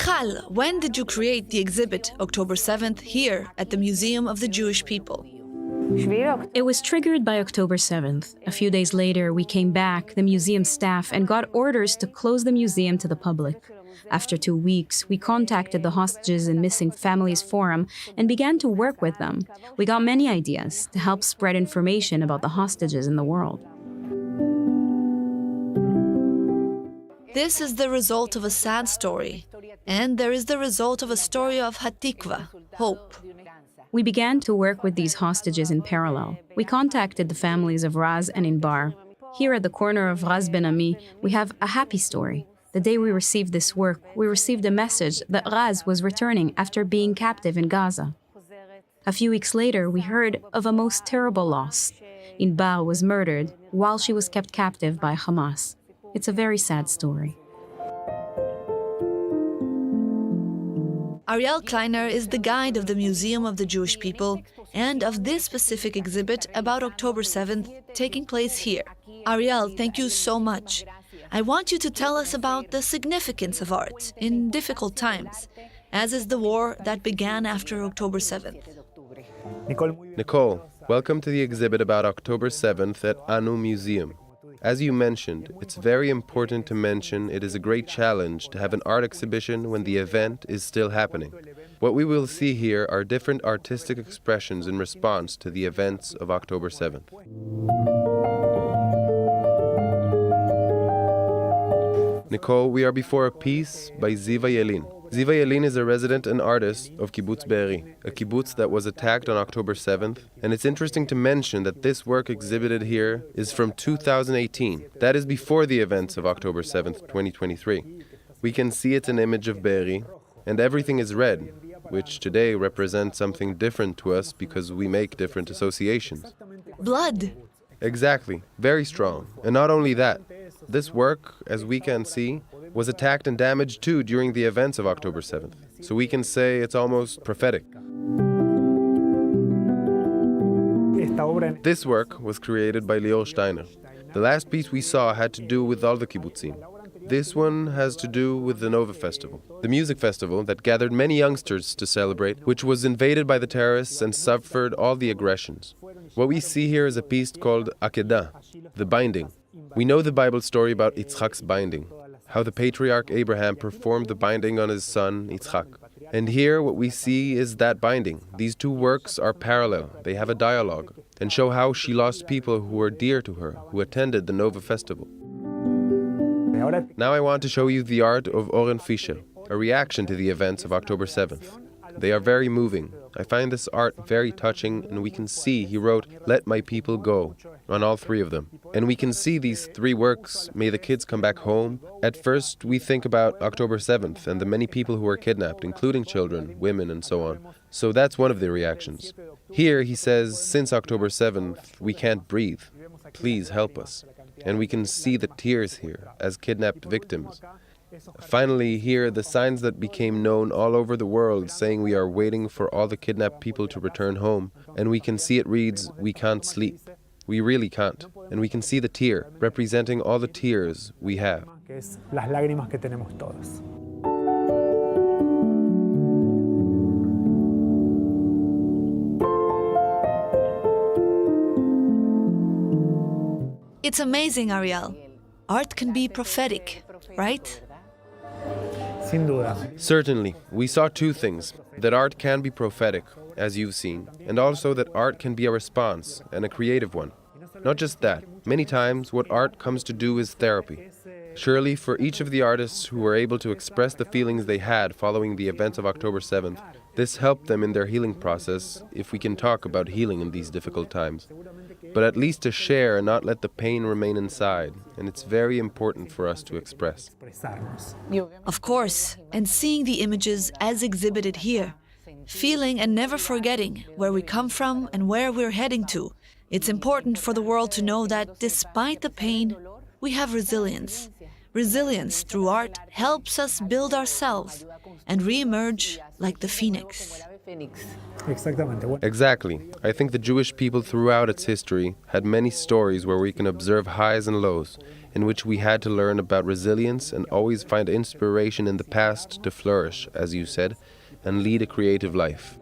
Michal, when did you create the exhibit October 7th here at the Museum of the Jewish People? It was triggered by October 7th. A few days later, we came back, the museum staff, and got orders to close the museum to the public. After 2 weeks, we contacted the Hostages and Missing Families Forum and began to work with them. We got many ideas to help spread information about the hostages in the world. This is the result of a sad story, and there is the result of a story of Hatikva, hope. We began to work with these hostages in parallel. We contacted the families of Raz and Inbar. Here at the corner of Raz Ben Ami, we have a happy story. The day we received this work, we received a message that Raz was returning after being captive in Gaza. A few weeks later, we heard of a most terrible loss. Inbar was murdered while she was kept captive by Hamas. It's a very sad story. Ariel Cohen is the guide of the Museum of the Jewish People and of this specific exhibit about October 7th taking place here. Ariel, thank you so much. I want you to tell us about the significance of art in difficult times, as is the war that began after October 7th. Nicole, welcome to the exhibit about October 7th at Anu Museum. As you mentioned, it's very important to mention it is a great challenge to have an art exhibition when the event is still happening. What we will see here are different artistic expressions in response to the events of October 7th. Nicole, we are before a piece by Zea Yin. Zea Yin is a resident and artist of Kibbutz Be'eri, a kibbutz that was attacked on October 7th, and it's interesting to mention that this work exhibited here is from 2018. That is before the events of October 7th, 2023. We can see it's an image of Be'eri, and everything is red, which today represents something different to us because we make different associations. Blood! Exactly, very strong. And not only that, this work, as we can see, was attacked and damaged too during the events of October 7th. So we can say it's almost prophetic. This work was created by Steiner. The last piece we saw had to do with all the kibbutzim. This one has to do with the Nova Festival, the music festival that gathered many youngsters to celebrate, which was invaded by the terrorists and suffered all the aggressions. What we see here is a piece called Akedah, the binding. We know the Bible story about Yitzchak's binding, how the patriarch Abraham performed the binding on his son Yitzchak. And here what we see is that binding. These two works are parallel, they have a dialogue, and show how she lost people who were dear to her, who attended the Nova Festival. Now I want to show you the art of Oren Fisha, a reaction to the events of October 7th. They are very moving. I find this art very touching, and we can see he wrote, "Let my people go," on all three of them. And we can see these three works, "May the kids come back home." At first, we think about October 7th and the many people who were kidnapped, including children, women, and so on. So that's one of the reactions. Here he says, "Since October 7th, we can't breathe. Please help us." And we can see the tears here as kidnapped victims. Finally, here the signs that became known all over the world saying we are waiting for all the kidnapped people to return home. And we can see it reads, "We can't sleep." We really can't. And we can see the tear, representing all the tears we have. It's amazing, Ariel. Art can be prophetic, right? Certainly. We saw two things. That art can be prophetic, as you've seen, and also that art can be a response, and a creative one. Not just that. Many times, what art comes to do is therapy. Surely, for each of the artists who were able to express the feelings they had following the events of October 7th, this helped them in their healing process, if we can talk about healing in these difficult times. But at least to share and not let the pain remain inside, and it's very important for us to express. Of course, and seeing the images as exhibited here, feeling and never forgetting where we come from and where we're heading to, it's important for the world to know that despite the pain, we have resilience. Resilience through art helps us build ourselves and re-emerge like the phoenix. Exactly. I think the Jewish people throughout its history had many stories where we can observe highs and lows, in which we had to learn about resilience and always find inspiration in the past to flourish, as you said, and lead a creative life.